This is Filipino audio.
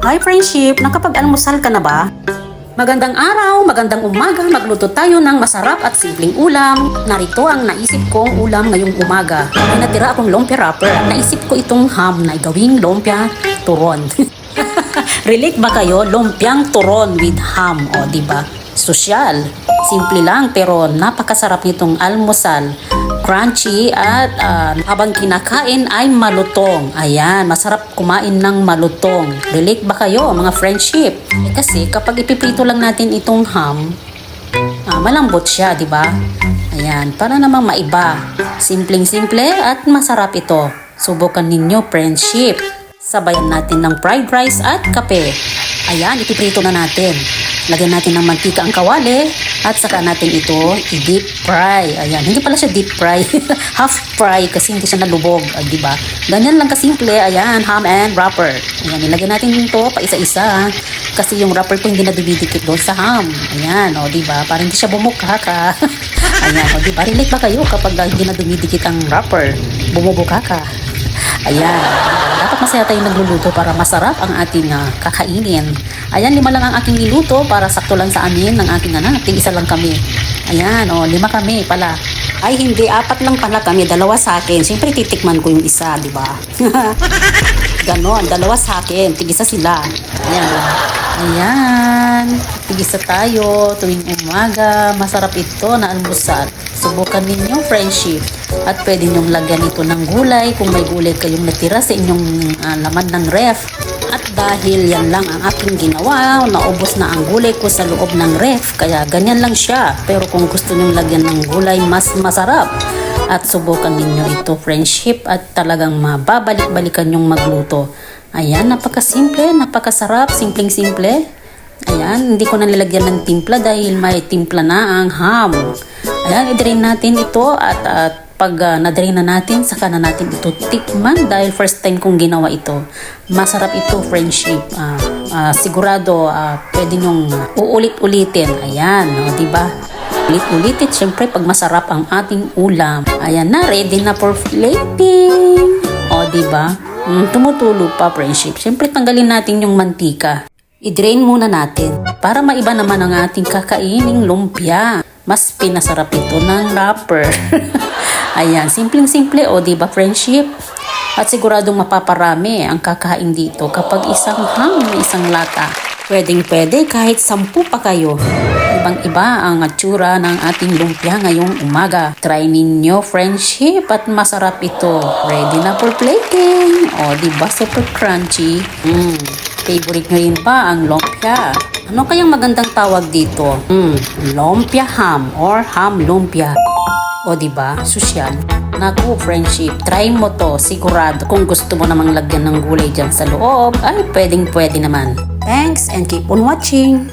Hi friendship, nakapag-almusal ka na ba? Magandang araw, magandang umaga, magluto tayo ng masarap at simpleng ulam. Narito ang naisip kong ulam ngayong umaga. May natira akong lumpia wrapper. Naisip ko itong ham na gawing lumpia turon. Relate ba kayo? Lumpiang turon with ham, o diba? Sosyal. Simple lang pero napakasarap nitong almusal. Crunchy at habang kinakain ay malutong. Ayan, masarap kumain ng malutong. Relate ba kayo mga friendship? Kasi kapag ipiprito lang natin itong ham, malambot siya, di ba? Ayan, para namang maiba. Simpleng-simple at masarap ito. Subukan ninyo friendship. Sabayan natin ng fried rice at kape. Ayan, ipiprito na natin. Lagyan natin ng mantika ang kawali at saka natin ito i-deep fry. Ayan, hindi pala siya deep fry. Half fry kasi hindi siya nalubog, di ba? Ganyan lang kasimple. Ayan, ham and wrapper. Ayan, nilagyan natin ito pa isa-isa kasi yung wrapper ko hindi na dumidikit doon sa ham. Ayan, o di ba? Para hindi siya bumukha ka. Ayan, o di ba? Relate ba kayo kapag hindi na dumidikit ang wrapper? Bumubukha ka. Ayan, dapat masaya tayong nagluluto para masarap ang ating kakainin. Ayan, 5 lang ang aking niluto para sakto lang sa amin ng aking anak. Tig-isa lang kami. Ayan, 5 kami pala. Ay hindi, 4 lang pala kami, 2 sa akin. Siyempre titikman ko yung isa, di ba? Ganon, 2 sa akin, tig-isa sila. Ayan, ayan, tig-isa tayo tuwing umaga. Masarap ito na almusal. Subukan ninyo friendship. At pwede nyong lagyan ito ng gulay kung may gulay kayong natira sa inyong laman ng ref. At dahil yan lang ang aking ginawa, naubos na ang gulay ko sa loob ng ref. Kaya ganyan lang siya. Pero kung gusto nyong lagyan ng gulay, mas masarap. At subukan ninyo ito friendship at talagang mababalik-balikan yung magluto. Ayan, napakasimple, napakasarap, simpleng-simple. Ayan, hindi ko na nilagyan ng timpla dahil may timpla na ang ham. Ayan, i-drain natin ito at pag na-drain na natin, saka na natin ito tikman dahil first time kong ginawa ito. Masarap ito, friendship. Sigurado, pwede nyong uulit-ulitin. Ayan, diba? Ulit-ulitin, syempre, pag masarap ang ating ulam. Ayan na, ready na for plating. O, diba? Tumutulo pa, friendship. Syempre, tanggalin natin yung mantika. I-drain muna natin para maiba naman ang ating kakaining lumpia. Mas pinasarap ito ng wrapper. Ayan, simpleng-simple o diba friendship? At siguradong mapaparami ang kakain dito kapag isang ham na isang lata. Pwedeng-pwede kahit 10 pa kayo. Ibang-iba ang atsura ng ating lumpia ngayong umaga. Try ninyo friendship at masarap ito. Ready na for plating. O diba super crunchy? Favorite nyo rin ba ang lumpia? Ano kayang magandang tawag dito? Lumpia ham or ham lumpia. O diba? Sosyal. Naku, friendship, try mo to. Sigurado kung gusto mo namang lagyan ng gulay dyan sa loob, ay pwedeng-pwede naman. Thanks and keep on watching.